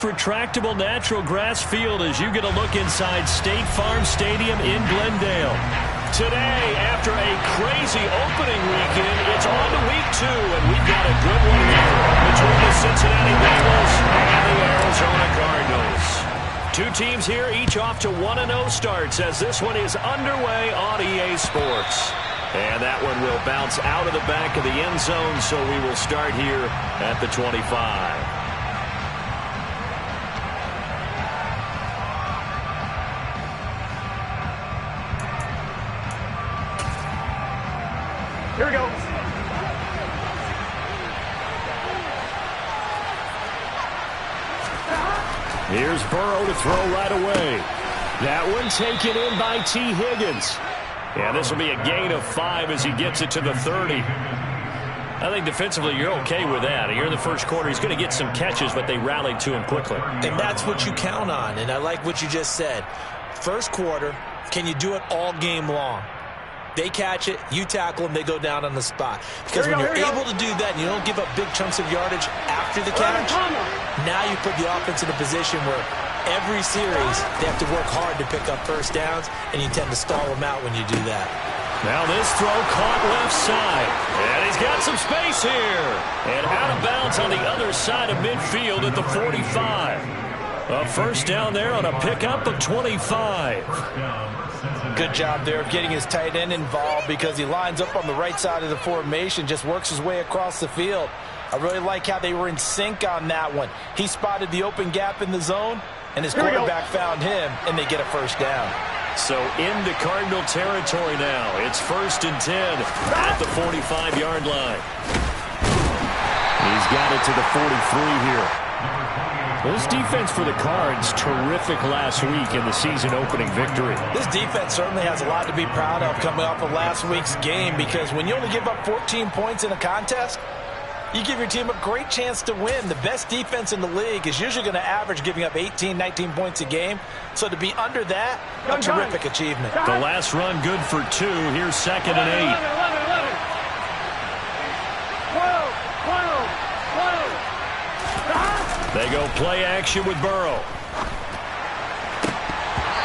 Retractable natural grass field as you get a look inside State Farm Stadium in Glendale. Today, after a crazy opening weekend, it's on to week 2, and we've got a good one here between the Cincinnati Bengals and the Arizona Cardinals. Two teams here, each off to 1-0 starts as this one is underway on EA Sports. And that one will bounce out of the back of the end zone, so we will start here at the 25. Here we go. Here's Burrow to throw right away. That one taken in by T. Higgins. Yeah, this will be a gain of 5 as he gets it to the 30. I think defensively you're okay with that. You're in the first quarter. He's going to get some catches, but they rallied to him quickly. And that's what you count on, and I like what you just said. First quarter, can you do it all game long? They catch it, you tackle them, they go down on the spot. Because when you're able to do that and you don't give up big chunks of yardage after the catch, now you put the offense in a position where every series they have to work hard to pick up first downs, and you tend to stall them out when you do that. Now this throw caught left side. And he's got some space here. And out of bounds on the other side of midfield at the 45. A first down there on a pickup of 25. Good job there of getting his tight end involved because he lines up on the right side of the formation, just works his way across the field. I really like how they were in sync on that one. He spotted the open gap in the zone, and his quarterback found him, and they get a first down. So into Cardinal territory now. It's 1st and 10 at the 45-yard line. He's got it to the 43 here. This defense for the Cards, terrific last week in the season-opening victory. This defense certainly has a lot to be proud of coming off of last week's game because when you only give up 14 points in a contest, you give your team a great chance to win. The best defense in the league is usually going to average giving up 18, 19 points a game. So to be under that, a terrific achievement. The last run good for 2. Here's 2nd and 8. 12. They go play action with Burrow.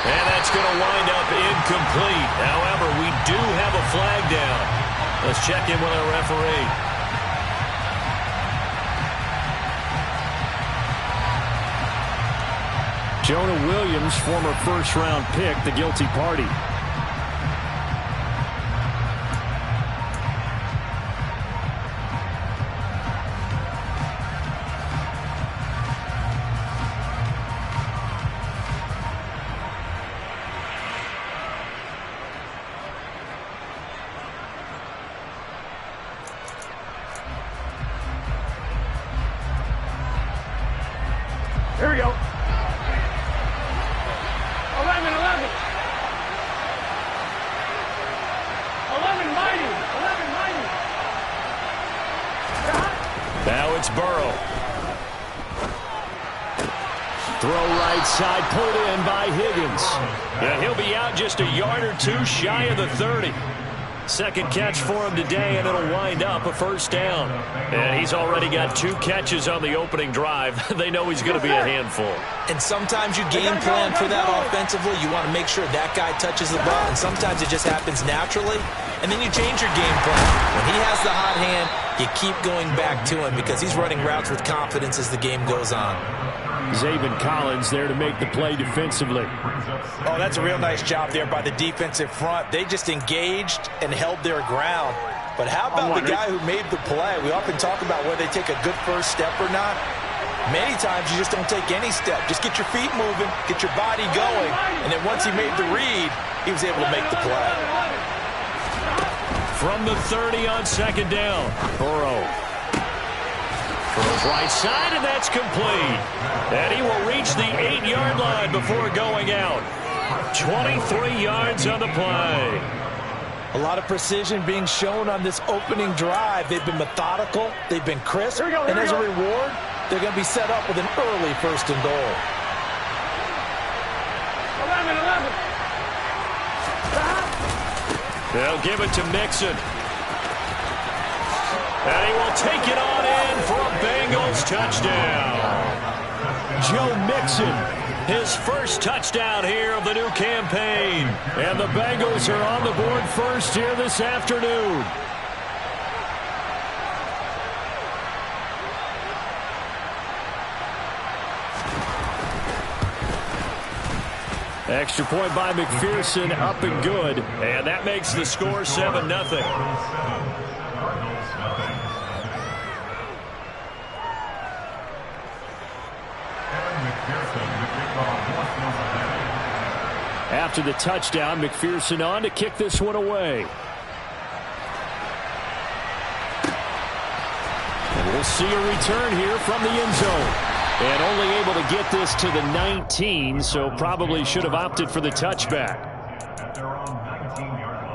And that's going to wind up incomplete. However, we do have a flag down. Let's check in with our referee. Jonah Williams, former first-round pick, the guilty party. Here we go. 11. 11 mighty. Now it's Burrow. Throw right side, pulled in by Higgins. Yeah, he'll be out just a yard or 2 shy of the 30. Second catch for him today, and it'll wind up a first down. And he's already got 2 catches on the opening drive. They know he's going to be a handful. And sometimes you game plan for that offensively. You want to make sure that guy touches the ball, and sometimes it just happens naturally. And then you change your game plan. When he has the hot hand, you keep going back to him because he's running routes with confidence as the game goes on. Zaven Collins there to make the play defensively. Oh, that's a real nice job there by the defensive front. They just engaged and held their ground. But how about the guy who made the play? We often talk about whether they take a good first step or not. Many times you just don't take any step. Just get your feet moving, get your body going, and then once he made the read, he was able to make the play. From the 30 on 2nd down, Burrow. Throws right side, and that's complete. And he will reach the 8-yard line before going out. 23 yards on the play. A lot of precision being shown on this opening drive. They've been methodical. They've been crisp. And as a reward, they're going to be set up with an early 1st and goal. 11. They'll give it to Mixon. And he will take it on in for a Bengals touchdown. Joe Mixon. His first touchdown here of the new campaign. And the Bengals are on the board first here this afternoon. Extra point by McPherson, up and good. And that makes the score 7-0. After the touchdown, McPherson on to kick this one away. And we'll see a return here from the end zone. And only able to get this to the 19, so probably should have opted for the touchback. At their own 19-yard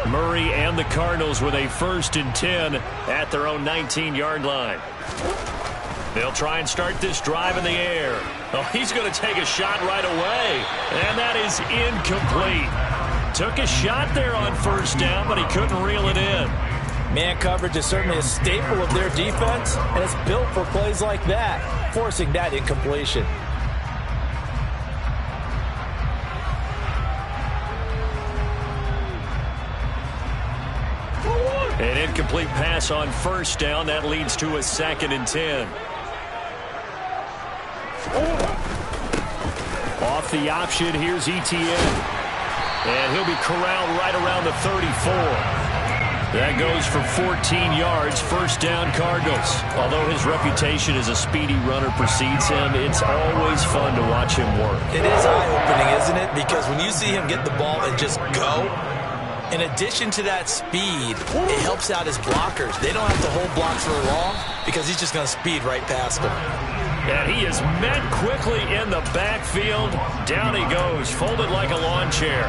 line. Murray and the Cardinals with a 1st and 10 at their own 19-yard line. They'll try and start this drive in the air. Oh, he's going to take a shot right away. And that is incomplete. Took a shot there on 1st down, but he couldn't reel it in. Man coverage is certainly a staple of their defense, and it's built for plays like that, forcing that incompletion. An incomplete pass on 1st down. That leads to a 2nd and 10. Off the option, here's Etienne. And he'll be corralled right around the 34. That goes for 14 yards, 1st down Cardinals. Although his reputation as a speedy runner precedes him, it's always fun to watch him work. It is eye-opening, isn't it? Because when you see him get the ball and just go, in addition to that speed, it helps out his blockers. They don't have to hold blocks for long because he's just going to speed right past them. And he is met quickly in the backfield. Down he goes, folded like a lawn chair.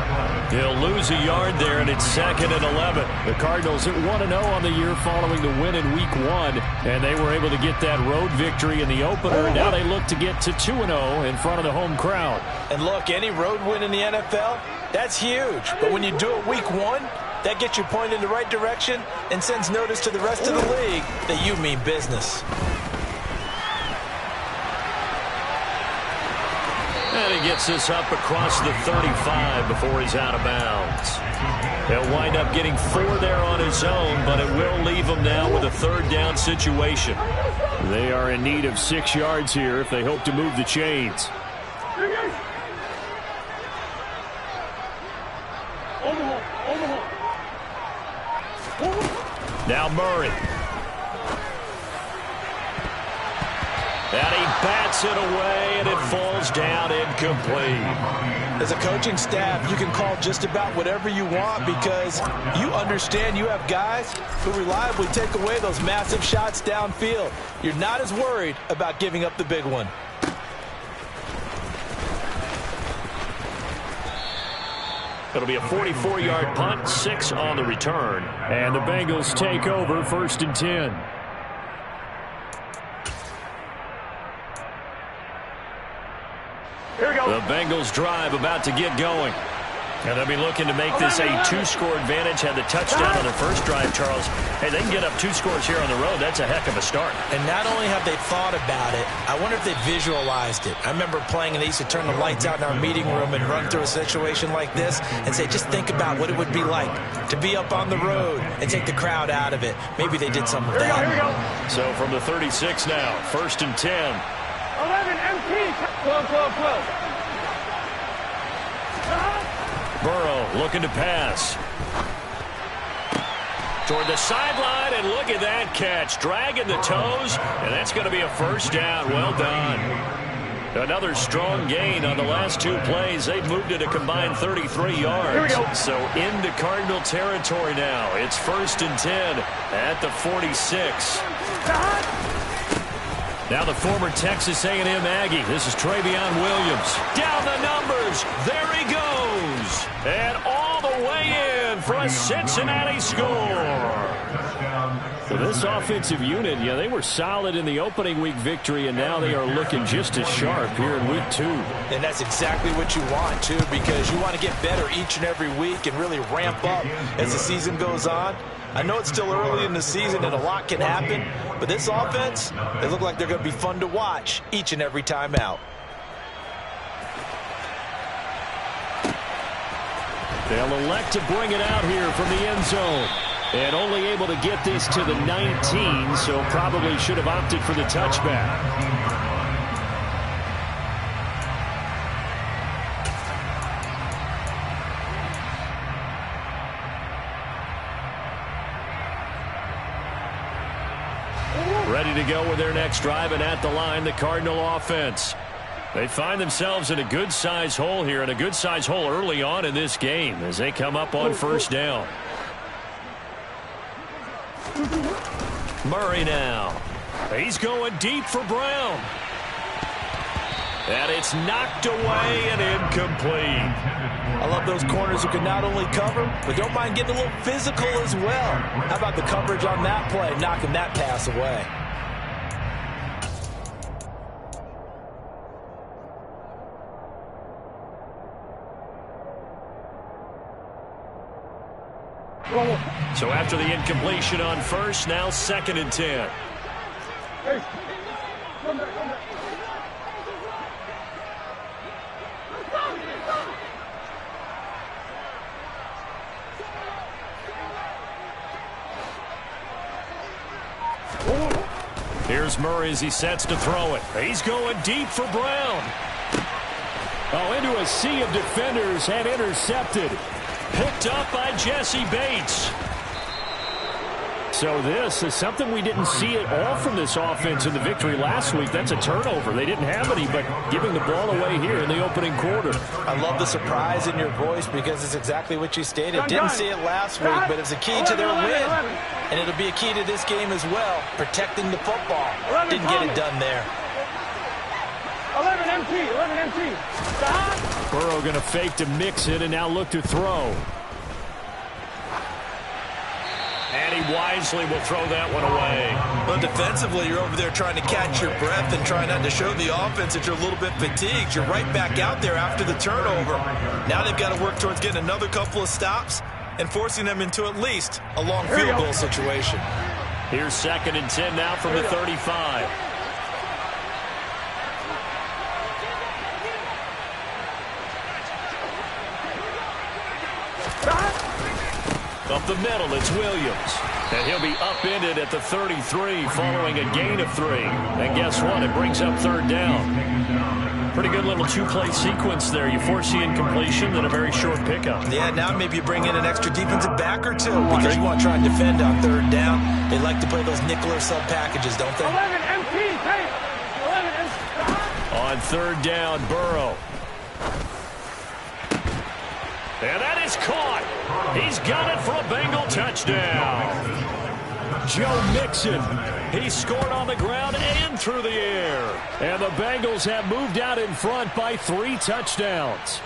He'll lose a yard there, and it's 2nd and 11. The Cardinals at 1-0 on the year following the win in Week 1, and they were able to get that road victory in the opener. Now they look to get to 2-0 in front of the home crowd. And look, any road win in the NFL, that's huge. But when you do it Week 1, that gets you pointed in the right direction and sends notice to the rest of the league that you mean business. And he gets this up across the 35 before he's out of bounds. He'll wind up getting 4 there on his own, but it will leave him now with a 3rd down situation. They are in need of 6 yards here if they hope to move the chains. Now Murray. And he bats it away, and it falls down incomplete. As a coaching staff, you can call just about whatever you want because you understand you have guys who reliably take away those massive shots downfield. You're not as worried about giving up the big one. It'll be a 44-yard punt, 6 on the return. And the Bengals take over 1st and 10. Here we go. The Bengals drive about to get going. And they'll be looking to make this a 2-score advantage. Had the touchdown on their first drive, Charles. Hey, they can get up 2 scores here on the road. That's a heck of a start. And not only have they thought about it, I wonder if they visualized it. I remember playing and they used to turn the lights out in our meeting room and run through a situation like this and say, just think about what it would be like to be up on the road and take the crowd out of it. Maybe they did some of that. Here we go. So from the 36 now, 1st and 10. 11, empty. 12. Burrow looking to pass. Toward the sideline, and look at that catch. Dragging the toes, and that's going to be a 1st down. Well done. Another strong gain on the last 2 plays. They've moved it a combined 33 yards. Here we go. So into Cardinal territory now. It's 1st and 10 at the 46. Now the former Texas A&M Aggie. This is Travion Williams. Down the numbers. There he goes. And all the way in for a Cincinnati score. So this offensive unit, yeah, they were solid in the opening week victory, and now they are looking just as sharp here in week 2. And that's exactly what you want, too, because you want to get better each and every week and really ramp up as the season goes on. I know it's still early in the season and a lot can happen, but this offense, they look like they're going to be fun to watch each and every time out. They'll elect to bring it out here from the end zone. And only able to get this to the 19, so probably should have opted for the touchback. Ready to go with their next drive, and at the line, the Cardinal offense. They find themselves in a good-sized hole here, and a good-sized hole early on in this game as they come up on first down. Murray now. He's going deep for Brown. And it's knocked away and incomplete. I love those corners who can not only cover, but don't mind getting a little physical as well. How about the coverage on that play, knocking that pass away? So after the incompletion on first, now 2nd and 10. Hey, come back, come back. Here's Murray as he sets to throw it. He's going deep for Brown. Oh, into a sea of defenders and intercepted. Picked up by Jesse Bates. So this is something we didn't see at all from this offense in the victory last week. That's a turnover. They didn't have any, but giving the ball away here in the opening quarter. I love the surprise in your voice because it's exactly what you stated. Didn't see it last week, but it's a key to their win. And it'll be a key to this game as well, protecting the football. Didn't get it done there. 11 MT, 11 MT. Stop. Burrow going to fake to mix it and now look to throw. And he wisely will throw that one away. Well, defensively, you're over there trying to catch your breath and try not to show the offense that you're a little bit fatigued. You're right back out there after the turnover. Now they've got to work towards getting another couple of stops and forcing them into at least a long field goal situation. Here's 2nd and 10 now from the 35. Up the middle, it's Williams. And he'll be upended at the 33 following a gain of 3. And guess what? It brings up 3rd down. Pretty good little 2-play sequence there. You force the incompletion, then a very short pickup. Yeah, now maybe you bring in an extra defensive back or two because you want to try and defend on 3rd down. They like to play those nickel or sub packages, don't they? 11 MT, hey. 11 MT. On 3rd down, Burrow. And that is caught. He's got it for a Bengal touchdown. Joe Mixon. He scored on the ground and through the air. And the Bengals have moved out in front by 3 touchdowns.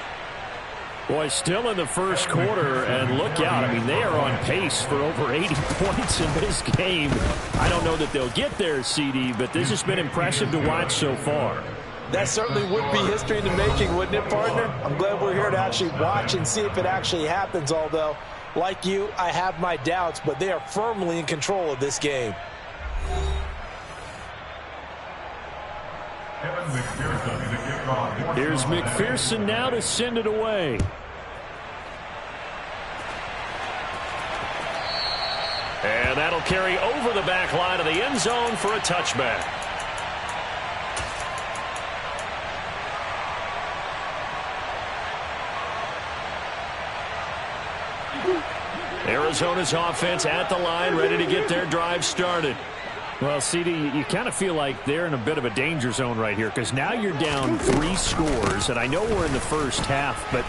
Boy, still in the first quarter, and look out. I mean, they are on pace for over 80 points in this game. I don't know that they'll get there, CD, but this has been impressive to watch so far. That certainly would be history in the making, wouldn't it, partner? I'm glad we're here to actually watch and see if it actually happens, although, like you, I have my doubts, but they are firmly in control of this game. Here's McPherson now to send it away. And that'll carry over the back line of the end zone for a touchback. Arizona's offense at the line, ready to get their drive started. Well, CD, you kind of feel like they're in a bit of a danger zone right here because now you're down 3 scores, and I know we're in the first half, but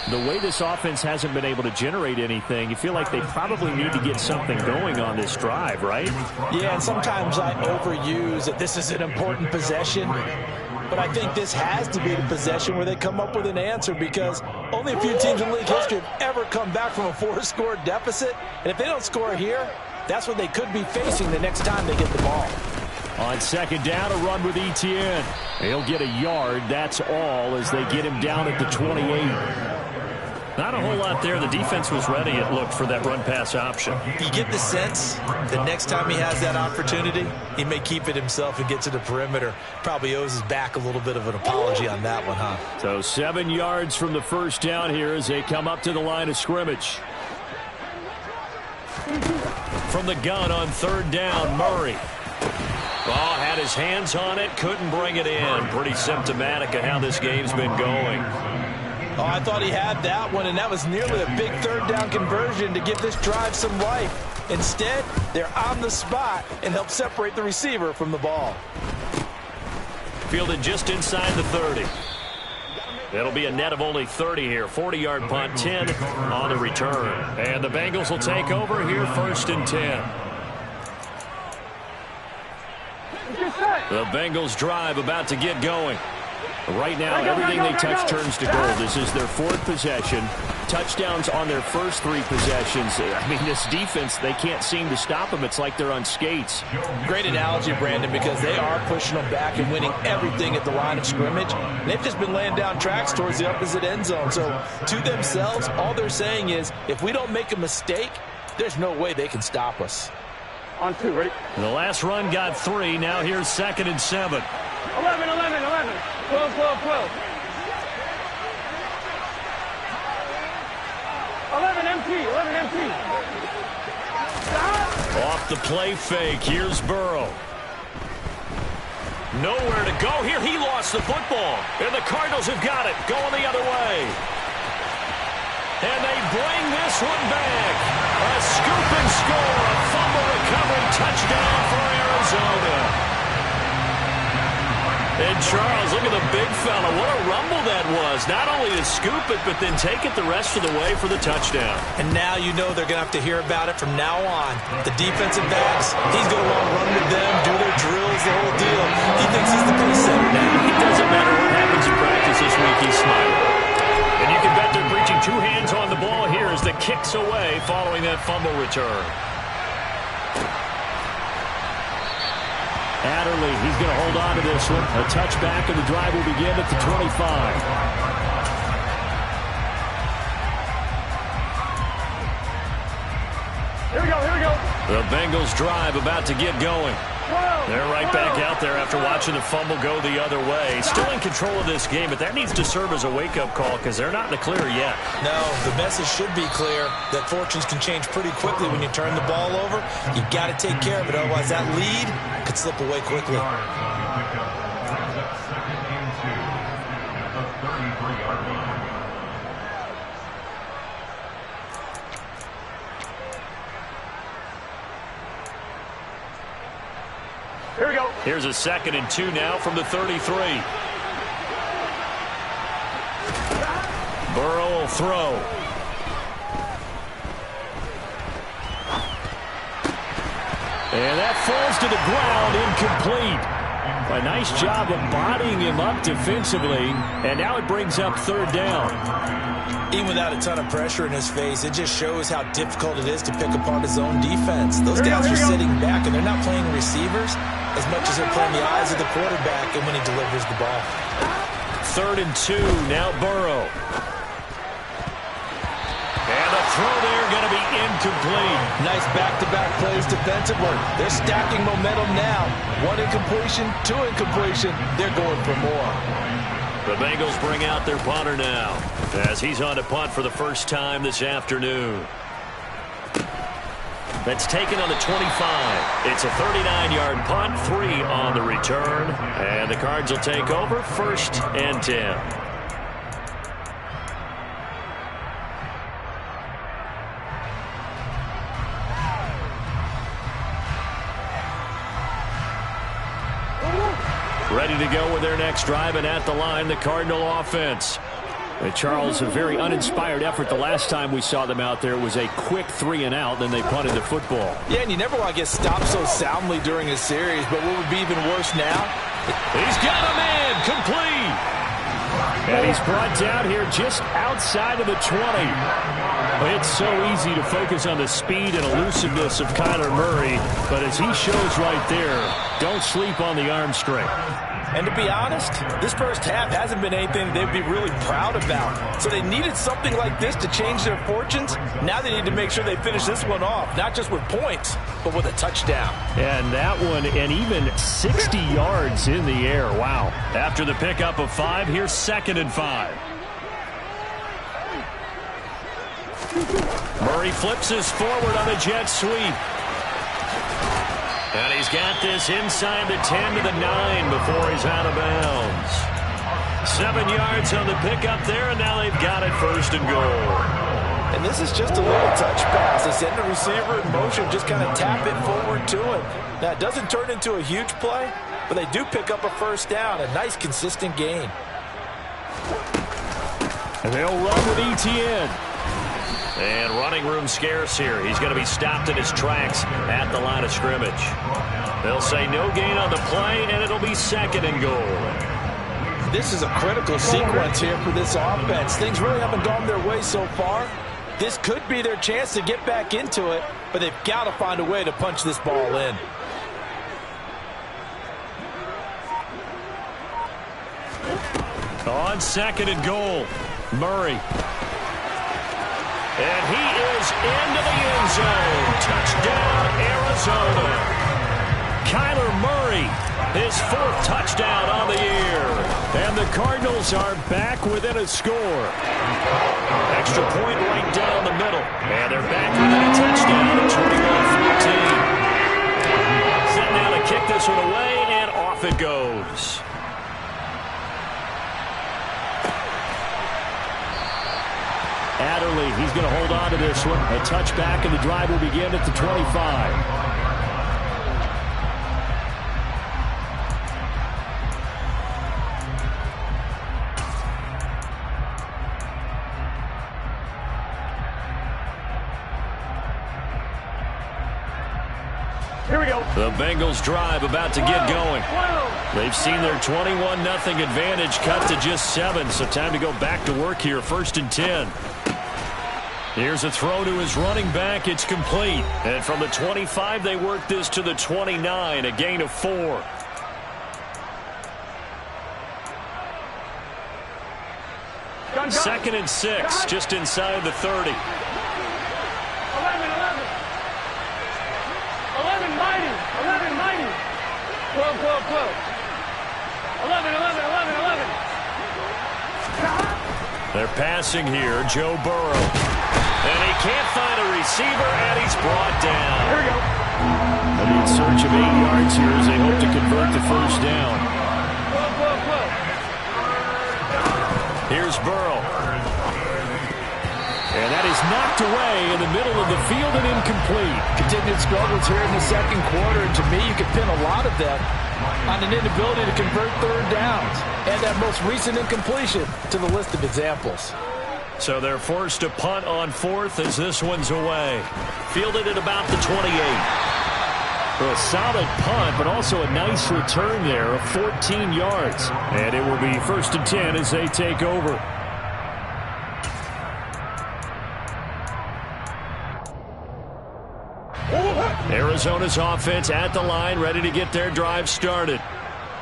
the way this offense hasn't been able to generate anything, you feel like they probably need to get something going on this drive, right? Yeah, and sometimes I overuse that this is an important possession. But I think this has to be the possession where they come up with an answer because only a few teams in league history have ever come back from a 4-score deficit. And if they don't score here, That's what they could be facing the next time they get the ball. On second down, a run with Etienne. He'll get a yard. That's all as they get him down at the 28. Not a whole lot there. The defense was ready, it looked, for that run-pass option. You get the sense that next time he has that opportunity, he may keep it himself and get to the perimeter. Probably owes his back a little bit of an apology on that one, huh? So 7 yards from the first down here as they come up to the line of scrimmage. From the gun on third down, Murray. Oh, had his hands on it, couldn't bring it in. Pretty symptomatic of how this game's been going. Oh, I thought he had that one, and that was nearly a big third down conversion to give this drive some life. Instead, they're on the spot and help separate the receiver from the ball. Fielded just inside the 30. It'll be a net of only 30 here. 40-yard punt, 10 on the return. And the Bengals will take over here, 1st and 10. The Bengals drive about to get going. Right now, everything they touch turns to gold. This is their 4th possession. Touchdowns on their first 3 possessions. I mean, this defense, they can't seem to stop them. It's like they're on skates. Great analogy, Brandon, because they are pushing them back and winning everything at the line of scrimmage. They've just been laying down tracks towards the opposite end zone. So, to themselves, all they're saying is, if we don't make a mistake, there's no way they can stop us. On 2, ready? The last run got 3. Now here's 2nd and 7. 11, 11, 11. 12, 12, 12. 11 empty, 11 empty. Off the play fake. Here's Burrow. Nowhere to go here. He lost the football. And the Cardinals have got it. Going the other way. And they bring this one back. A scoop and score. A fumble recovery touchdown for Arizona. And Charles, look at the big fella. What a rumble that was. Not only to scoop it, but then take it the rest of the way for the touchdown. And now you know they're going to have to hear about it from now on. The defensive backs, he's going to want to run with them, do their drills, the whole deal. He thinks he's the pace setter now. It doesn't matter what happens in practice this week, he's smiling. And you can bet they're preaching 2 hands on the ball here as the kick's away following that fumble return. Adderley, he's going to hold on to this one. A touchback, and the drive will begin at the 25. Here we go, here we go. The Bengals drive about to get going. They're right back out there after watching the fumble go the other way. Still in control of this game, but that needs to serve as a wake-up call because they're not in the clear yet. No, the message should be clear that fortunes can change pretty quickly when you turn the ball over. You've got to take care of it, otherwise that lead could slip away quickly. Here we go. Here's a 2nd and 2 now from the 33. Burrow will throw. And that falls to the ground, incomplete. A nice job of bodying him up defensively, and now it brings up 3rd down. Even without a ton of pressure in his face, it just shows how difficult it is to pick apart his own defense. Those guys are sitting back, and they're not playing receivers as much as they're playing the eyes of the quarterback and when he delivers the ball. 3rd and 2, now Burrow. And the throw there going to be incomplete. Nice back-to-back plays defensively. They're stacking momentum now. 1 incompletion, 2 incompletion. They're going for more. The Bengals bring out their punter now as he's on to punt for the first time this afternoon. That's taken on the 25. It's a 39-yard punt, 3 on the return. And the Cards will take over, 1st and 10. Ready to go with their next drive, and at the line, the Cardinal offense. And Charles, a very uninspired effort the last time we saw them out there. It was a quick 3 and out, then they punted the football. Yeah, and you never want to get stopped so soundly during a series, but what would be even worse now? He's got a man, complete. And he's brought down here just outside of the 20. It's so easy to focus on the speed and elusiveness of Kyler Murray, but as he shows right there, don't sleep on the arm strength. And to be honest, this first half hasn't been anything they'd be really proud about. So they needed something like this to change their fortunes. Now they need to make sure they finish this one off, not just with points, but with a touchdown. And that one, and even 60 yards in the air. Wow. After the pickup of 5, here's 2nd and 5. Murray flips his forward on a jet sweep. And he's got this inside the 10 to the 9 before he's out of bounds. 7 yards on the pickup there, and now they've got it 1st and goal. And this is just a little touch pass. They send the receiver in motion, just kind of tap it forward to him. Now, it doesn't turn into a huge play, but they do pick up a 1st down, a nice, consistent gain. And they'll run with Etienne. And running room scarce here. He's going to be stopped in his tracks at the line of scrimmage. They'll say no gain on the play, and it'll be 2nd and goal. This is a critical sequence here for this offense. Things really haven't gone their way so far. This could be their chance to get back into it, but they've got to find a way to punch this ball in. On 2nd and goal, Murray. And he is into the end zone. Touchdown, Arizona. Kyler Murray, his 4th touchdown on the year. And the Cardinals are back within a score. Extra point right down the middle. And they're back within a touchdown at 21-14. Set now to kick this one away, and off it goes. Adderley, he's going to hold on to this one. A touchback, and the drive will begin at the 25. Here we go. The Bengals drive about to get going. They've seen their 21-0 advantage cut to just 7, so time to go back to work here. 1st and 10. Here's a throw to his running back. It's complete. And from the 25, they work this to the 29, a gain of 4. Gun. 2nd and 6, just inside the 30. 11, 11. 11 mighty. 11 mighty. 12, 12, 12. 11, 11, 11, 11. They're passing here. Joe Burrow. And he can't find a receiver, and he's brought down. Here we go. They'll be in search of 8 yards here as they hope to convert the 1st down. 12, 12, 12. Here's Burrow. And that is knocked away in the middle of the field and incomplete. Continued struggles here in the 2nd quarter, and to me, you can pin a lot of that on an inability to convert 3rd downs and that most recent incompletion to the list of examples. So they're forced to punt on 4th as this one's away. Fielded at about the 28. A solid punt, but also a nice return there of 14 yards. And it will be 1st and 10 as they take over. Arizona's offense at the line, ready to get their drive started.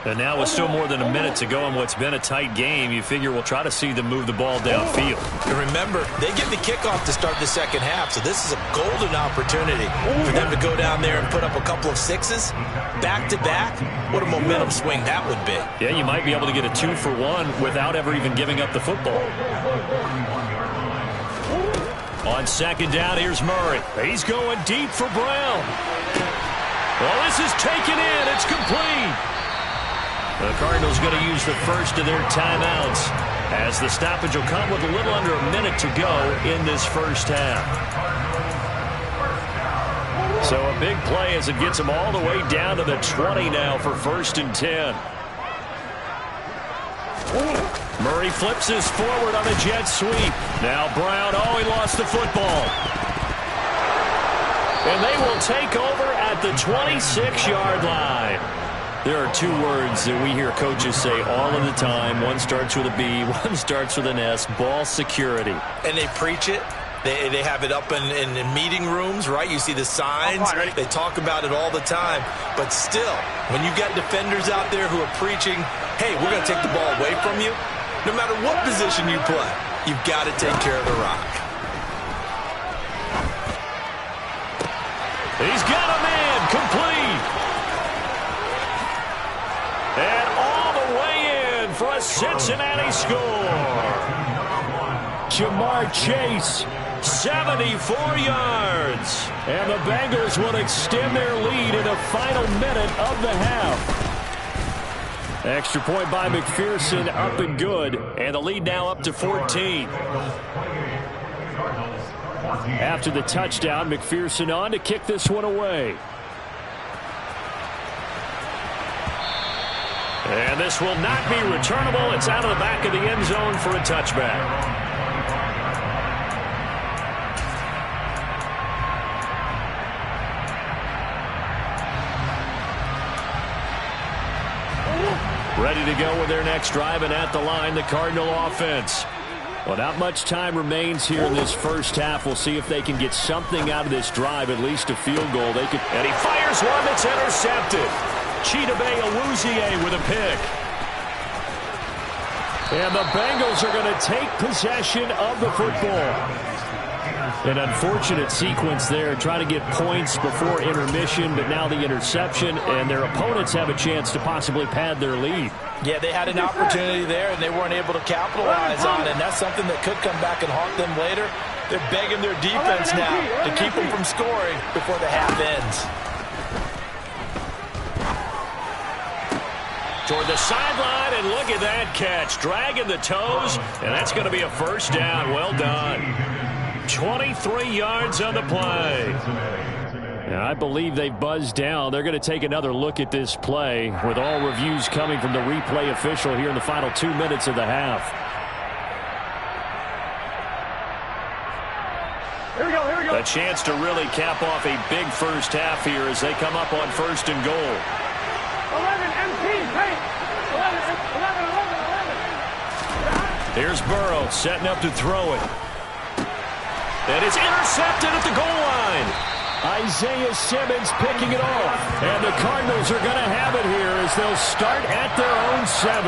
And now with still more than a minute to go in what's been a tight game, you figure we'll try to see them move the ball downfield. And remember, they get the kickoff to start the 2nd half, so this is a golden opportunity for them to go down there and put up a couple of 6s back-to-back. What a momentum swing that would be. Yeah, you might be able to get a 2-for-1 without ever even giving up the football. On 2nd down, here's Murray. He's going deep for Brown. Well, this is taken in. It's complete. The Cardinals going to use the 1st of their timeouts as the stoppage will come with a little under a minute to go in this 1st half. So a big play as it gets them all the way down to the 20 now for 1st and 10. Murray flips his forward on a jet sweep. Now Brown, he lost the football. And they will take over at the 26-yard line. There are two words that we hear coaches say all of the time. One starts with a B, one starts with an S, ball security. And they preach it. They have it up in meeting rooms, right? You see the signs. They talk about it all the time. But still, when you got defenders out there who are preaching, hey, we're going to take the ball away from you, no matter what position you play, you've got to take care of the rock. He's got a man complete. And all the way in for a Cincinnati score. Jamar Chase, 74 yards. And the Bengals will extend their lead in the final minute of the half. Extra point by McPherson, up and good. And the lead now up to 14. After the touchdown, McPherson on to kick this one away. And this will not be returnable. It's out of the back of the end zone for a touchback. Ready to go with their next drive, and at the line, the Cardinal offense. Well, not much time remains here in this first half. We'll see if they can get something out of this drive, at least a field goal. And he fires one that's intercepted. Chidobe Awuzie with a pick. And the Bengals are going to take possession of the football. An unfortunate sequence there, trying to get points before intermission, but now the interception, and their opponents have a chance to possibly pad their lead. Yeah, they had an opportunity there, and they weren't able to capitalize on it, and that's something that could come back and haunt them later. They're begging their defense now to keep them from scoring before the half ends. Toward the sideline, and look at that catch. Dragging the toes, and that's going to be a first down. Well done. 23 yards on the play. And I believe they've buzzed down. They're going to take another look at this play with all reviews coming from the replay official here in the final 2 minutes of the half. Here we go, here we go. A chance to really cap off a big first half here as they come up on first and goal. 11, MP, paint. 11. Here's Burrow setting up to throw it. And it's intercepted at the goal line. Isaiah Simmons picking it off. And the Cardinals are going to have it here as they'll start at their own 7.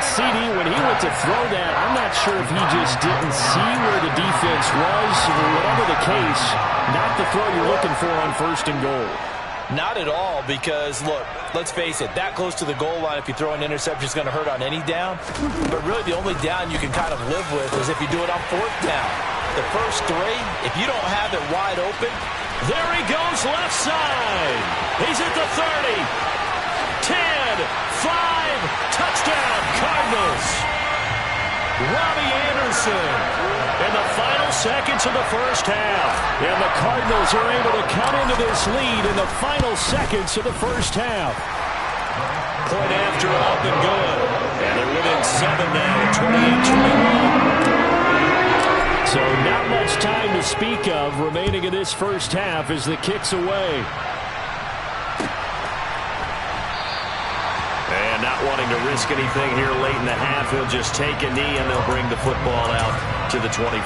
CD, when he went to throw that, I'm not sure if he just didn't see where the defense was. Whatever the case, not the throw you're looking for on first and goal. Not at all, because, look, let's face it, that close to the goal line, if you throw an interception, is going to hurt on any down. But really, the only down you can kind of live with is if you do it on 4th down. The first 3, if you don't have it wide open. There he goes left side. He's at the 30. 10, 5, touchdown, Cardinals. Robbie Anderson in the final seconds of the first half. And the Cardinals are able to cut into this lead in the final seconds of the first half. Point after, up and good. And they're within 7 now, 28-21. So not much time to speak of remaining in this first half as the kick's away. And not wanting to risk anything here late in the half, he'll just take a knee and they'll bring the football out to the 25.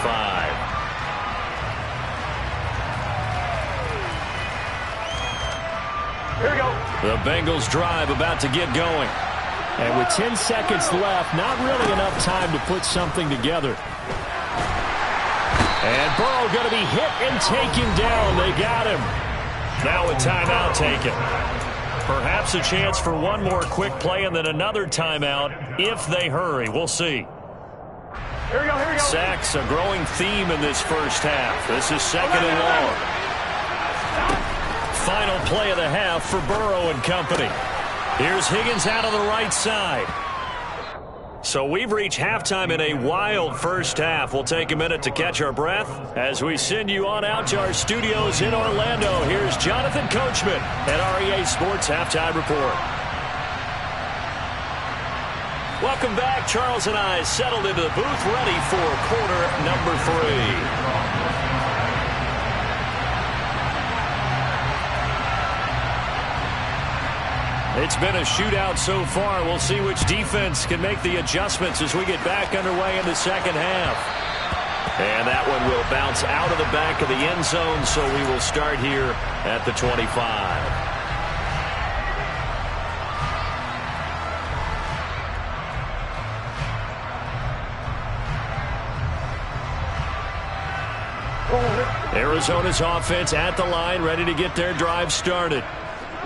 Here we go. The Bengals drive about to get going. And with 10 seconds left, not really enough time to put something together. And Burrow going to be hit and taken down. They got him. Now a timeout taken. Perhaps a chance for one more quick play and then another timeout if they hurry. We'll see. Here we go, here we go. Sacks, a growing theme in this first half. This is 2nd and long. Final play of the half for Burrow and company. Here's Higgins out of the right side. So we've reached halftime in a wild first half. We'll take a minute to catch our breath as we send you on out to our studios in Orlando. Here's Jonathan Coachman at REA Sports Halftime Report. Welcome back. Charles and I settled into the booth, ready for quarter number 3. It's been a shootout so far. We'll see which defense can make the adjustments as we get back underway in the second half. And that one will bounce out of the back of the end zone, so we will start here at the 25. Arizona's offense at the line, ready to get their drive started.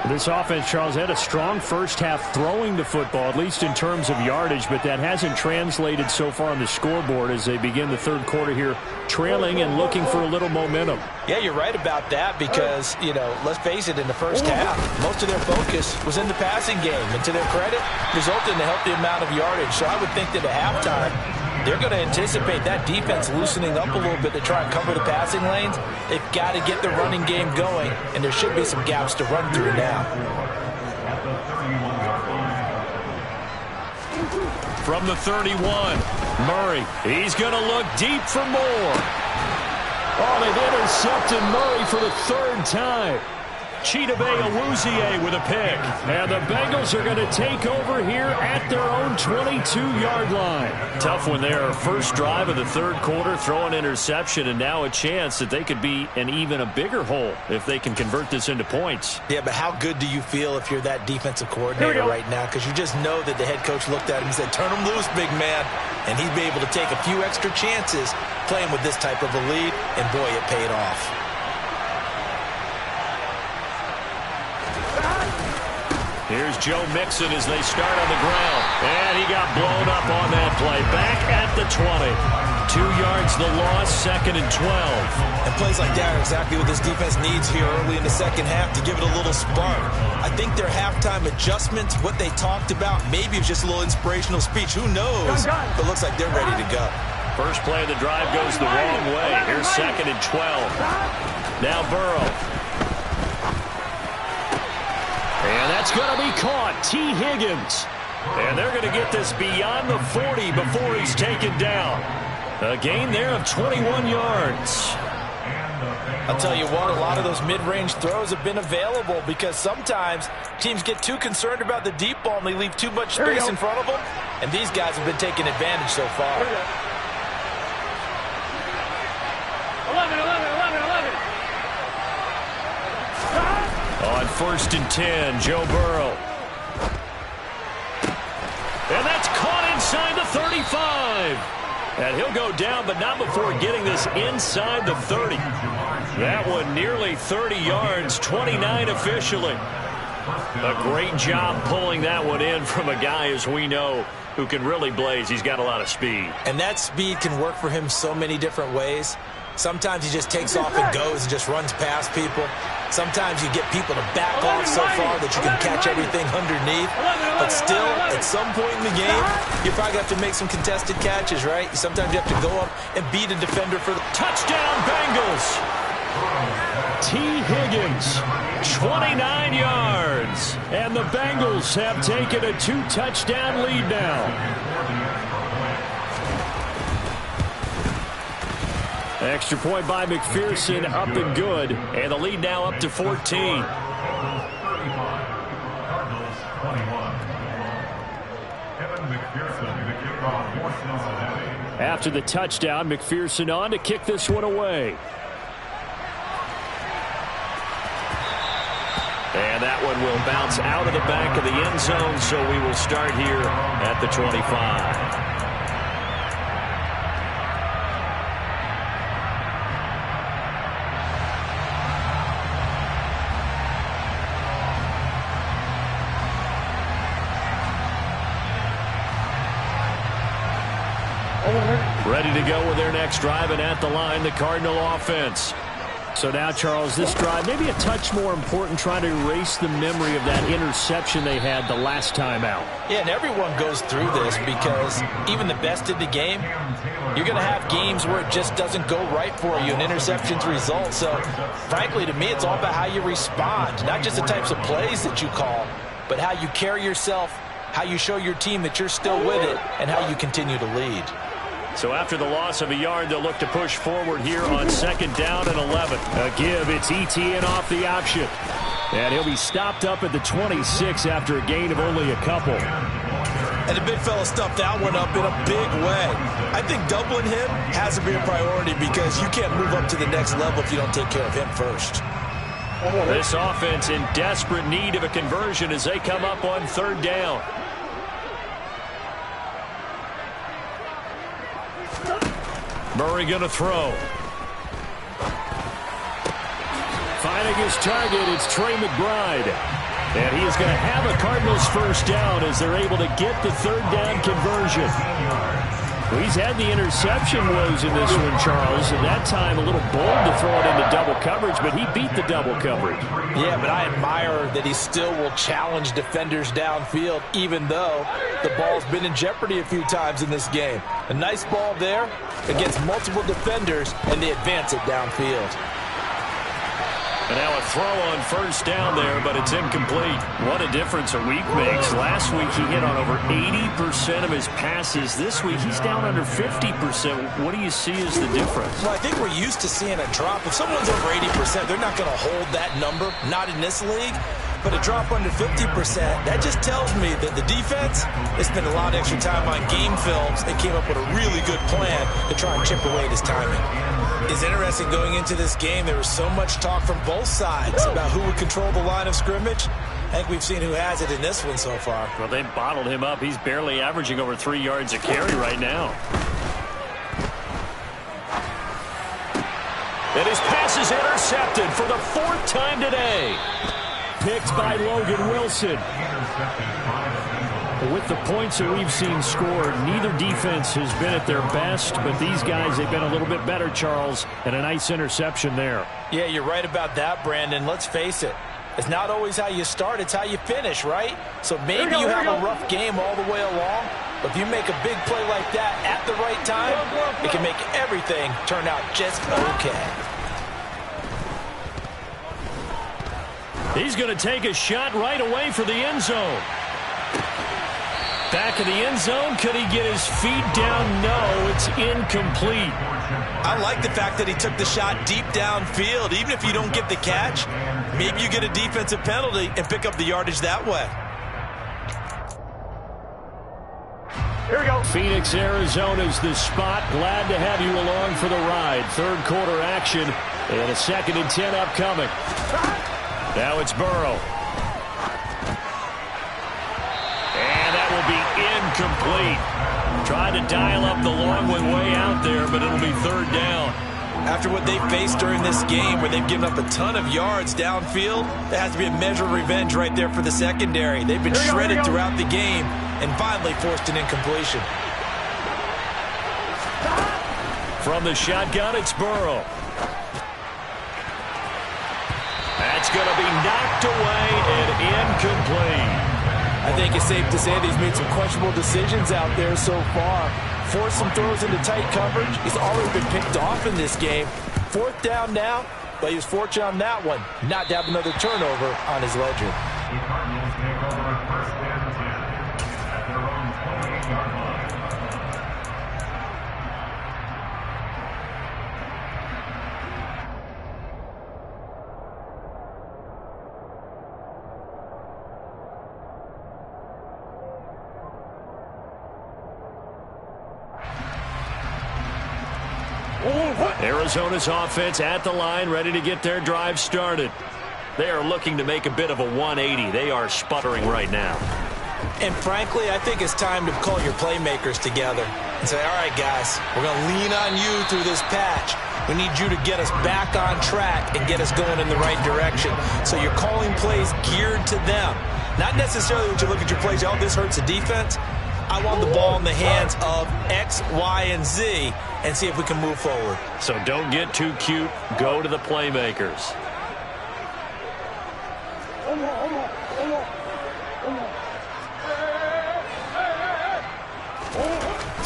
This offense, Charles, had a strong first half throwing the football, at least in terms of yardage, but that hasn't translated so far on the scoreboard as they begin the third quarter here, trailing and looking for a little momentum. Yeah, you're right about that because, let's face it, in the first half, most of their focus was in the passing game. And to their credit, resulted in a healthy amount of yardage. So I would think that at halftime, they're going to anticipate that defense loosening up a little bit to try and cover the passing lanes. They've got to get the running game going, and there should be some gaps to run through now. From the 31, Murray. He's going to look deep for more. Oh, they've intercepted Murray for the third time. Chidobe Awuzie with a pick. And the Bengals are going to take over here at their own 22-yard line. Tough one there. First drive of the third quarter, throw an interception, and now a chance that they could be in even a bigger hole if they can convert this into points. Yeah, but how good do you feel if you're that defensive coordinator right now? Because you just know that the head coach looked at him and said, turn him loose, big man. And he'd be able to take a few extra chances playing with this type of a lead, and boy, it paid off. Here's Joe Mixon as they start on the ground. And he got blown up on that play. Back at the 20. 2 yards the loss, 2nd and 12. And plays like that are exactly what this defense needs here early in the second half to give it a little spark. I think their halftime adjustments, what they talked about, maybe it was just a little inspirational speech. Who knows? But it looks like they're ready to go. First play of the drive goes the wrong way. Here's 2nd and 12. Now Burrow. And that's going to be caught. T. Higgins. And they're going to get this beyond the 40 before he's taken down. A gain there of 21 yards. I'll tell you what, a lot of those mid-range throws have been available because sometimes teams get too concerned about the deep ball and they leave too much space in front of them. And these guys have been taking advantage so far. 11. On 1st and 10, Joe Burrow. And that's caught inside the 35. And he'll go down, but not before getting this inside the 30. That one nearly 30 yards, 29 officially. A great job pulling that one in from a guy, as we know, who can really blaze. He's got a lot of speed. And that speed can work for him so many different ways. Sometimes he just takes off and goes and just runs past people. Sometimes you get people to back off so far that you can catch everything underneath. But still, at some point in the game, you probably have to make some contested catches, right? Sometimes you have to go up and beat a defender for the touchdown, Bengals. T. Higgins, 29 yards. And the Bengals have taken a 2-touchdown lead now. Extra point by McPherson, up and good. And the lead now up to 14. After the touchdown, McPherson on to kick this one away. And that one will bounce out of the back of the end zone, so we will start here at the 25. Ready to go with their next drive, and at the line, the Cardinal offense. So now, Charles, this drive maybe a touch more important, trying to erase the memory of that interception they had the last time out. Yeah, and everyone goes through this because even the best in the game, you're going to have games where it just doesn't go right for you and interceptions result. So, frankly, to me, it's all about how you respond, not just the types of plays that you call, but how you carry yourself, how you show your team that you're still with it, and how you continue to lead. So after the loss of a yard, they'll look to push forward here on 2nd down and 11. A give. It's ETN off the option. And he'll be stopped up at the 26 after a gain of only a couple. And the big fella stuffed that one up in a big way. I think doubling him has to be a priority because you can't move up to the next level if you don't take care of him first. This offense in desperate need of a conversion as they come up on 3rd down. Murray going to throw. Finding his target, it's Trey McBride. And he is going to have a Cardinals first down as they're able to get the 3rd down conversion. Well, he's had the interception woes in this one, Charles, and that time a little bold to throw it into double coverage, but he beat the double coverage. Yeah, but I admire that he still will challenge defenders downfield, even though the ball's been in jeopardy a few times in this game. A nice ball there against multiple defenders, and they advance it downfield. And now a throw on 1st down there, but it's incomplete. What a difference a week makes. Last week he hit on over 80% of his passes. This week he's down under 50%. What do you see as the difference? Well, I think we're used to seeing a drop. If someone's over 80%, they're not going to hold that number, not in this league. But a drop under 50%, that just tells me that the defense, they spent a lot of extra time on game films and came up with a really good plan to try and chip away at his timing. It's interesting going into this game. There was so much talk from both sides about who would control the line of scrimmage. I think we've seen who has it in this one so far. Well, they bottled him up. He's barely averaging over 3 yards a carry right now. And his pass is intercepted for the 4th time today. Picked by Logan Wilson. With the points that we've seen scored, neither defense has been at their best, but these guys, they've been a little bit better, Charles, and a nice interception there. Yeah, you're right about that, Brandon. Let's face it. It's not always how you start, it's how you finish, right? So maybe you have a rough game all the way along, but if you make a big play like that at the right time, it can make everything turn out just okay. He's going to take a shot right away for the end zone. Back of the end zone. Could he get his feet down? No, it's incomplete. I like the fact that he took the shot deep downfield. Even if you don't get the catch, maybe you get a defensive penalty and pick up the yardage that way. Here we go. Phoenix, Arizona's the spot. Glad to have you along for the ride. 3rd quarter action and a 2nd and 10 upcoming. Now it's Burrow. And that will be incomplete. Trying to dial up the long one way out there, but it'll be 3rd down. After what they faced during this game where they've given up a ton of yards downfield, there has to be a measure of revenge right there for the secondary. They've been shredded throughout the game and finally forced an incompletion. From the shotgun, it's Burrow. That's going to be knocked away and incomplete. I think it's safe to say that he's made some questionable decisions out there so far. Forced some throws into tight coverage. He's already been picked off in this game. 4th down now, but he was fortunate on that one not to have another turnover on his ledger. The Cardinals take over at 1st and 10 at their own 28-yard line. Arizona's offense at the line, ready to get their drive started. They are looking to make a bit of a 180. They are sputtering right now. And frankly, I think it's time to call your playmakers together and say, all right, guys, we're going to lean on you through this patch. We need you to get us back on track and get us going in the right direction. So you're calling plays geared to them. Not necessarily when you look at your plays, oh, this hurts the defense. I want the ball in the hands of X, Y, and Z and see if we can move forward. So don't get too cute. Go to the playmakers.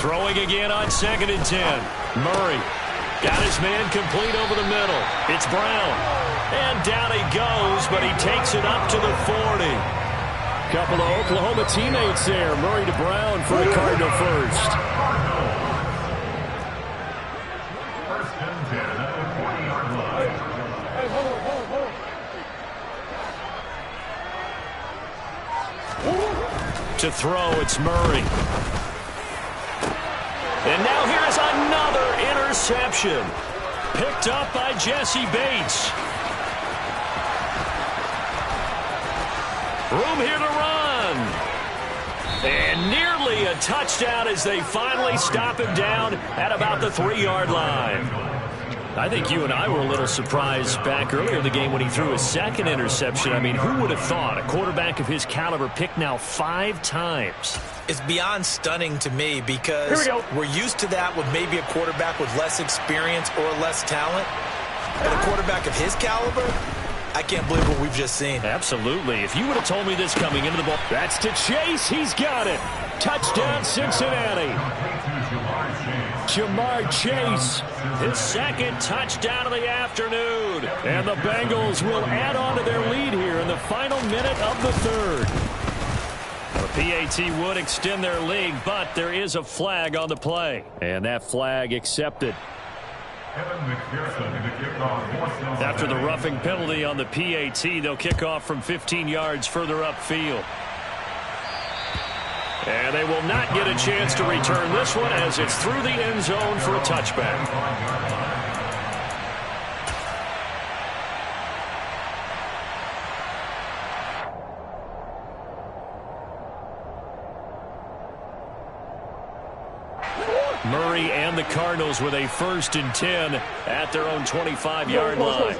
Throwing again on 2nd and 10. Murray got his man complete over the middle. It's Brown. And down he goes, but he takes it up to the 40. Couple of Oklahoma teammates there. Murray to Brown for a Cardinal first. To throw, it's Murray. And now here's another interception. Picked up by Jesse Bates. Room here to run. And nearly a touchdown as they finally stop him down at about the 3-yard line. I think you and I were a little surprised back earlier in the game when he threw his second interception. I mean, who would have thought a quarterback of his caliber picked now 5 times? It's beyond stunning to me because we're used to that with maybe a quarterback with less experience or less talent. But a quarterback of his caliber, I can't believe what we've just seen. Absolutely. If you would have told me this coming into the ball. That's to Chase. He's got it. Touchdown, Cincinnati. Jamar Chase. His second touchdown of the afternoon. And the Bengals will add on to their lead here in the final minute of the third. The PAT would extend their lead, but there is a flag on the play. And that flag accepted. After the roughing penalty on the PAT, they'll kick off from 15 yards further upfield. And they will not get a chance to return this one as it's through the end zone for a touchback. Murray and the Cardinals with a 1st and 10 at their own 25-yard line.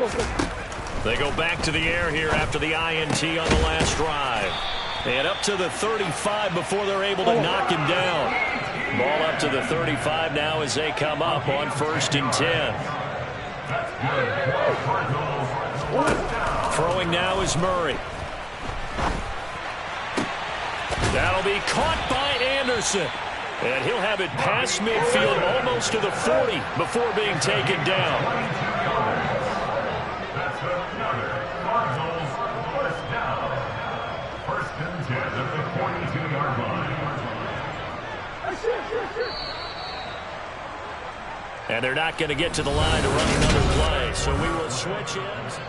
They go back to the air here after the INT on the last drive. And up to the 35 before they're able to knock him down. Ball up to the 35 now as they come up on 1st and 10. Throwing now is Murray. That'll be caught by Anderson. And he'll have it past midfield almost to the 40 before being taken down. That's another Cardinals first down. 1st and 10 at the 42-yard line. And they're not going to get to the line to run another play, so we will switch ends.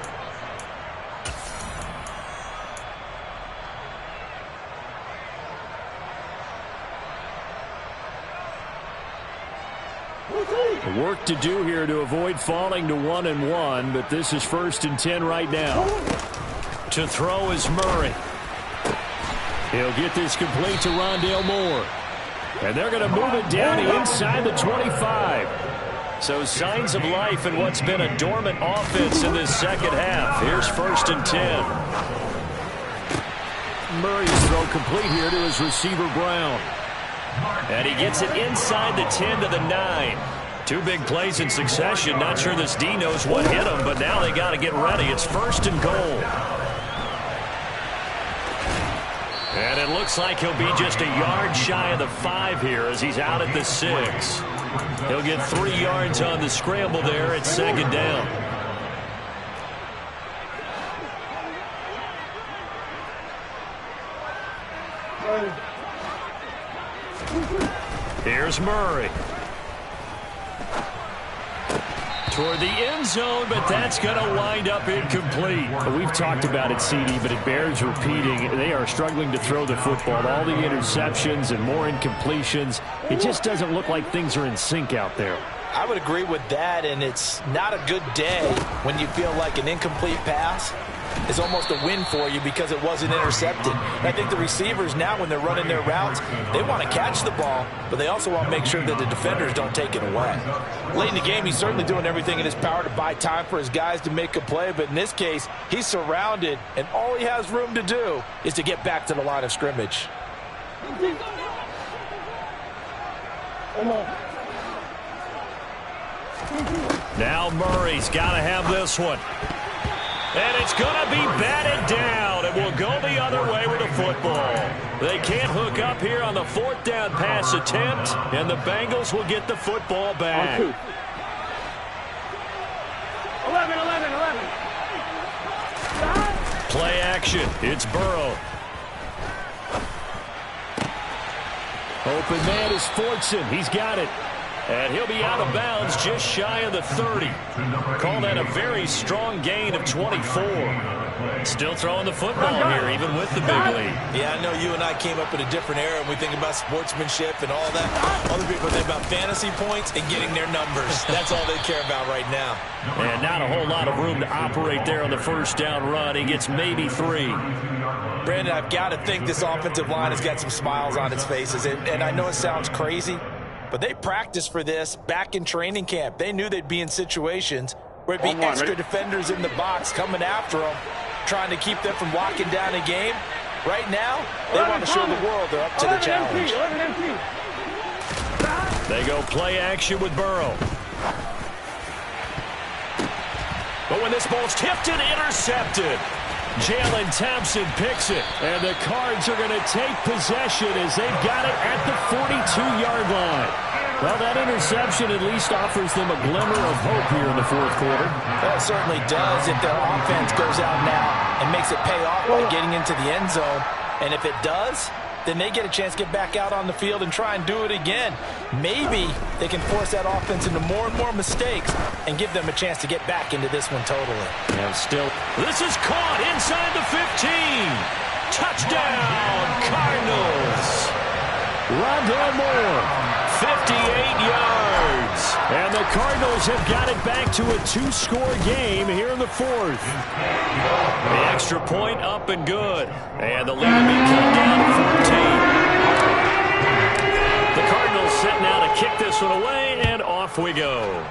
Work to do here to avoid falling to 1-1, but this is 1st and 10 right now. To throw is Murray. He'll get this complete to Rondale Moore. And they're going to move it down inside the 25. So signs of life in what's been a dormant offense in this second half. Here's 1st and 10. Murray's throw complete here to his receiver, Brown. And he gets it inside the 10 to the 9. 2 big plays in succession. Not sure this D knows what hit him, but now they got to get ready. It's 1st and goal. And it looks like he'll be just a yard shy of the 5 here as he's out at the 6. He'll get 3 yards on the scramble there at 2nd down. Here's Murray. Toward the end zone, but that's going to wind up incomplete. We've talked about it, CD, but it bears repeating. They are struggling to throw the football. All the interceptions and more incompletions. It just doesn't look like things are in sync out there. I would agree with that, and it's not a good day when you feel like an incomplete pass is almost a win for you because it wasn't intercepted. And I think the receivers now, when they're running their routes, they want to catch the ball, but they also want to make sure that the defenders don't take it away. Late in the game, he's certainly doing everything in his power to buy time for his guys to make a play, but in this case, he's surrounded, and all he has room to do is to get back to the line of scrimmage. Now Murray's got to have this one. And it's going to be batted down. It will go the other way with the football. They can't hook up here on the 4th down pass attempt, and the Bengals will get the football back. 11. Play action. It's Burrow. Open man is Fortson. He's got it. And he'll be out of bounds just shy of the 30. Call that a very strong gain of 24. Still throwing the football here, even with the big lead. Yeah, I know you and I came up in a different era, and we think about sportsmanship and all that. Other people think about fantasy points and getting their numbers. That's all they care about right now. And not a whole lot of room to operate there on the first down run. He gets maybe 3. Brandon, I've got to think this offensive line has got some smiles on its faces. And I know it sounds crazy, but they practiced for this back in training camp. They knew they'd be in situations where it'd be extra defenders in the box coming after them, trying to keep them from locking down a game. Right now, they want to show the world they're up to the challenge. They go play action with Burrow. But when this ball's tipped and intercepted, Jalen Thompson picks it. And the Cards are going to take possession as they've got it at the 42-yard line. Well, that interception at least offers them a glimmer of hope here in the fourth quarter. Well, it certainly does if their offense goes out now and makes it pay off by getting into the end zone. And if it does, then they get a chance to get back out on the field and try and do it again. Maybe they can force that offense into more and more mistakes and give them a chance to get back into this one totally. And still, this is caught inside the 15. Touchdown, Cardinals. Rondale Moore. 58 yards. And the Cardinals have got it back to a 2-score game here in the fourth. The extra point up and good. And the lead will be cut down to 14. The Cardinals set now to kick this one away, and off we go.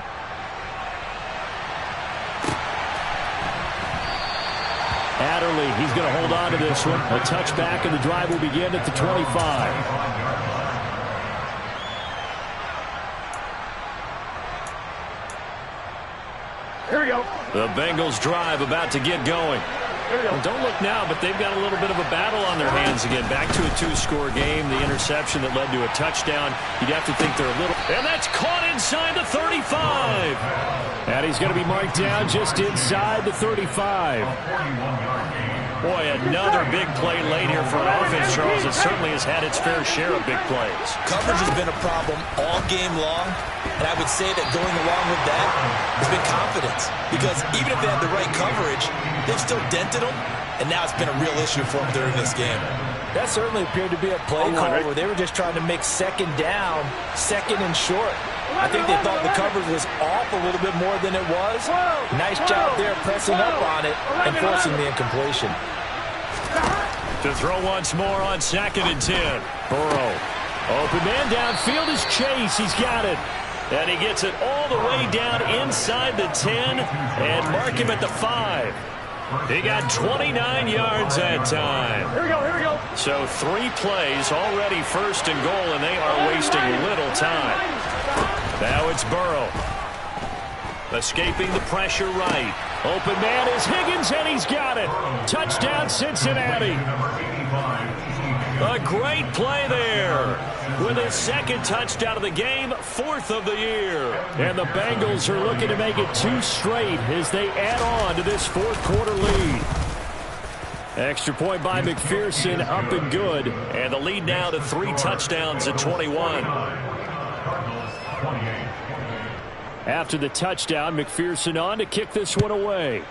Adderley, he's going to hold on to this one. A touchback, and the drive will begin at the 25. Here we go. The Bengals drive about to get going. Well, don't look now, but they've got a little bit of a battle on their hands again. Back to a 2-score game. The interception that led to a touchdown. You'd have to think they're a little... And that's caught inside the 35. And he's going to be marked down just inside the 35. Boy, another big play late here for an offense, Charles. It certainly has had its fair share of big plays. Coverage has been a problem all game long, and I would say that going along with that has been confidence. Because even if they had the right coverage, they've still dented them, and now it's been a real issue for them during this game. That certainly appeared to be a play call where they were just trying to make second down, second and short. I think they thought the coverage was off a little bit more than it was. Nice job there pressing up on it and forcing the incompletion. To throw once more on 2nd and 10. Burrow. Open man downfield is Chase. He's got it. And he gets it all the way down inside the 10 and mark him at the 5. He got 29 yards that time. Here we go, here we go. So 3 plays already 1st and goal, and they are wasting little time. Now it's Burrow. Escaping the pressure right. Open man is Higgins, and he's got it. Touchdown, Cincinnati. A great play there. With his 2nd touchdown of the game, 4th of the year. And the Bengals are looking to make it 2 straight as they add on to this fourth quarter lead. Extra point by McPherson, up and good. And the lead now to 3 touchdowns at 21. After the touchdown, McPherson on to kick this one away.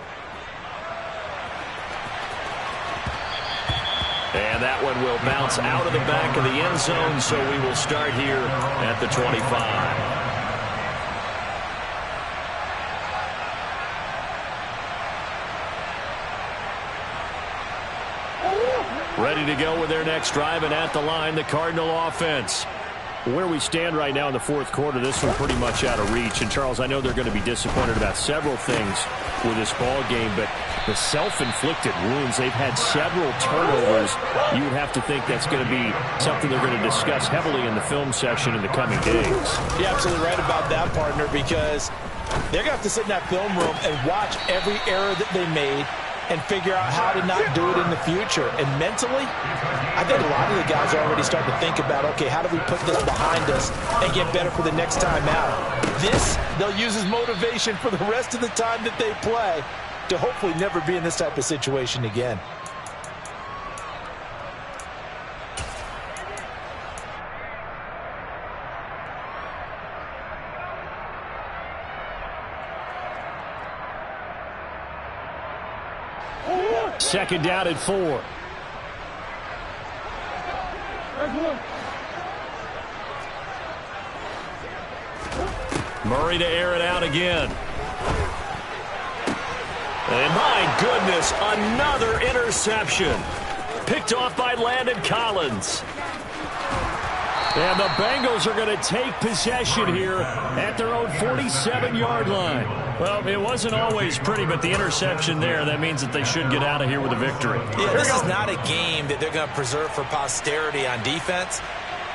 And that one will bounce out of the back of the end zone, so we will start here at the 25. Ready to go with their next drive, and at the line, the Cardinal offense. Where we stand right now in the fourth quarter, this one pretty much out of reach. And, Charles, I know they're going to be disappointed about several things with this ball game, but the self-inflicted wounds, they've had several turnovers. You would have to think that's going to be something they're going to discuss heavily in the film session in the coming days. You're absolutely right about that, partner, because they're going to have to sit in that film room and watch every error that they made and figure out how to not do it in the future. And mentally, I think a lot of the guys are already starting to think about, okay, how do we put this behind us and get better for the next time out? This, they'll use as motivation for the rest of the time that they play to hopefully never be in this type of situation again. Second down at 4. Murray to air it out again. And my goodness, another interception. Picked off by Landon Collins. And the Bengals are going to take possession here at their own 47-yard line. Well, it wasn't always pretty, but the interception there, that means that they should get out of here with a victory. Yeah, this is not a game that they're going to preserve for posterity on defense,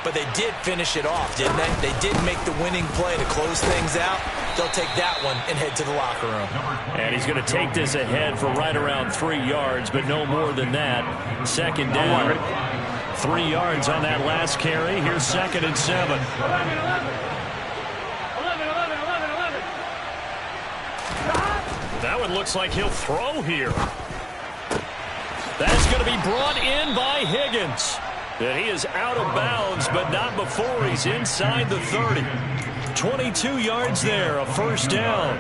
but they did finish it off, didn't they? They did make the winning play to close things out. They'll take that one and head to the locker room. And he's going to take this ahead for right around 3 yards, but no more than that. Second down. 3 yards on that last carry. Here's 2nd and 7. 11. That one looks like he'll throw here. That's going to be brought in by Higgins. And he is out of bounds, but not before he's inside the 30. 22 yards there, a first down.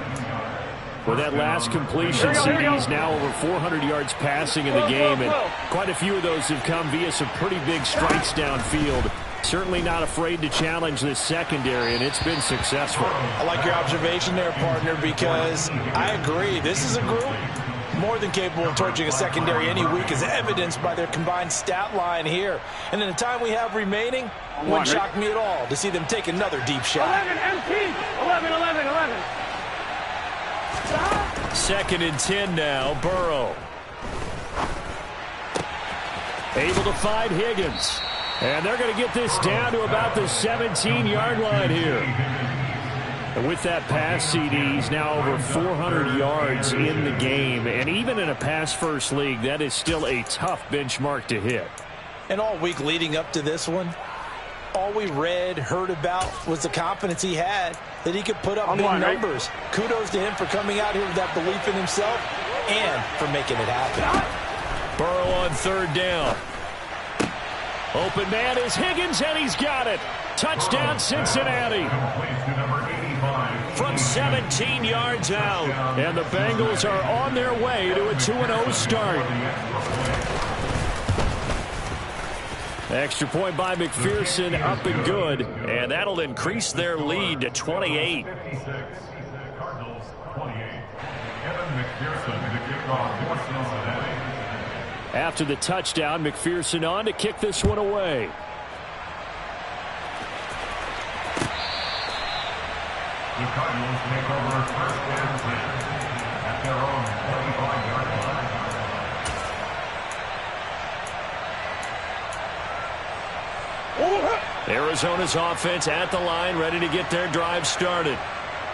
With that last completion, CD's now over 400 yards passing in the game, and quite a few of those have come via some pretty big strikes downfield. Certainly not afraid to challenge this secondary, and it's been successful. I like your observation there, partner, because I agree. This is a group more than capable of torching a secondary any week, as evidenced by their combined stat line here. And in the time we have remaining, wouldn't shock me at all to see them take another deep shot. 11 MT. 11. 2nd and 10 now, Burrow. Able to find Higgins. And they're going to get this down to about the 17-yard line here. And with that pass, CD, he's now over 400 yards in the game. And even in a pass-first league, that is still a tough benchmark to hit. And all week leading up to this one, all we heard about was the confidence he had that he could put up big numbers. Kudos to him for coming out here with that belief in himself and for making it happen. Burrow on 3rd down. Open man is Higgins, and he's got it. Touchdown, Cincinnati. From 17 yards out. And the Bengals are on their way to a 2-0 start. Extra point by McPherson, up and good. And that'll increase their lead to 28. Cardinals 28. Evan McPherson to kick off for Cincinnati. After the touchdown, McPherson on to kick this one away. The Cardinals take over 1st and 10 at their own 25-yard line. Arizona's offense at the line, ready to get their drive started.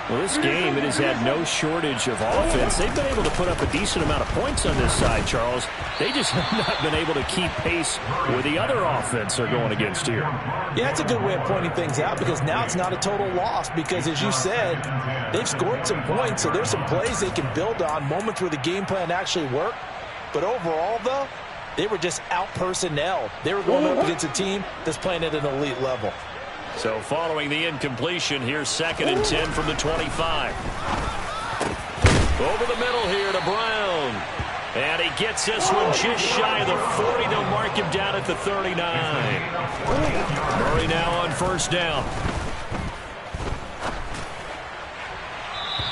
Well, this game, it has had no shortage of offense. They've been able to put up a decent amount of points on this side, Charles. They just have not been able to keep pace with the other offense they're going against here. Yeah, it's a good way of pointing things out, because now it's not a total loss, because as you said, they've scored some points, so there's some plays they can build on, moments where the game plan actually worked. But overall, though, they were just out-personnel. They were going up against a team that's playing at an elite level. So following the incompletion, here's 2nd and 10 from the 25. Over the middle here to Brown. And he gets this one just shy of the 40. They'll mark him down at the 39. Murray now on 1st down.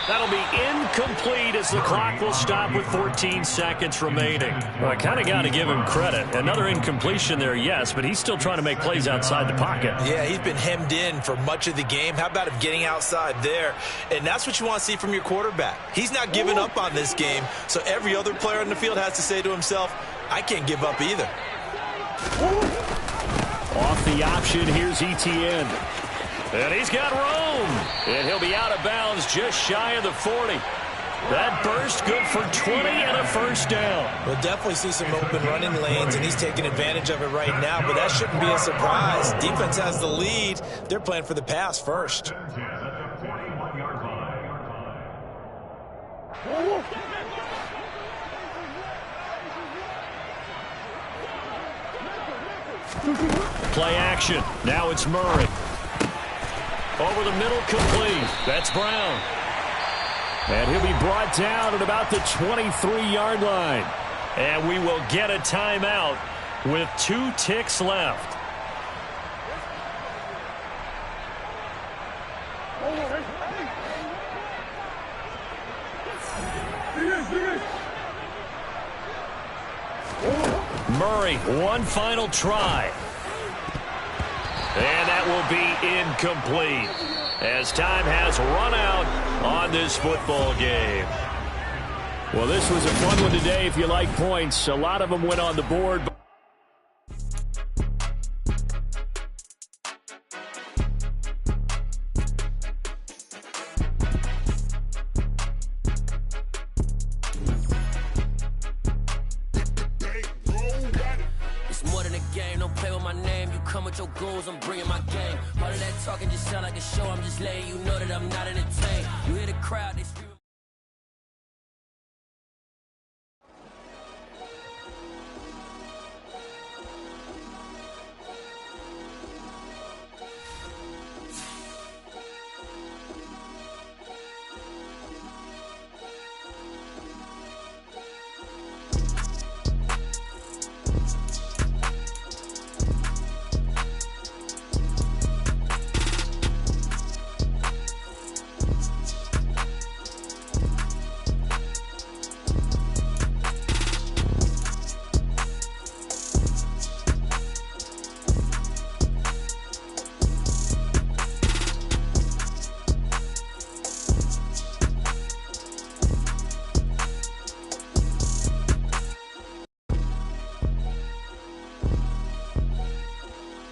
That'll be incomplete as the clock will stop with 14 seconds remaining. Well, I kind of got to give him credit. Another incompletion there, yes, but he's still trying to make plays outside the pocket. Yeah, he's been hemmed in for much of the game. How about him getting outside there? And that's what you want to see from your quarterback. He's not giving up on this game, so every other player on the field has to say to himself, I can't give up either. Off the option, here's Etienne. And he's got room. And he'll be out of bounds just shy of the 40. That burst good for 20 and a first down. We'll definitely see some open running lanes, and he's taking advantage of it right now, but that shouldn't be a surprise. Defense has the lead. They're playing for the pass first. Play action. Now it's Murray. Over the middle, complete. That's Brown. And he'll be brought down at about the 23-yard line. And we will get a timeout with 2 ticks left. Murray, one final try. And that will be incomplete as time has run out on this football game. Well, this was a fun one today if you like points. A lot of them went on the board. I'm bringing my game. All of that talking just sound like a show. I'm just letting you know that I'm not entertained.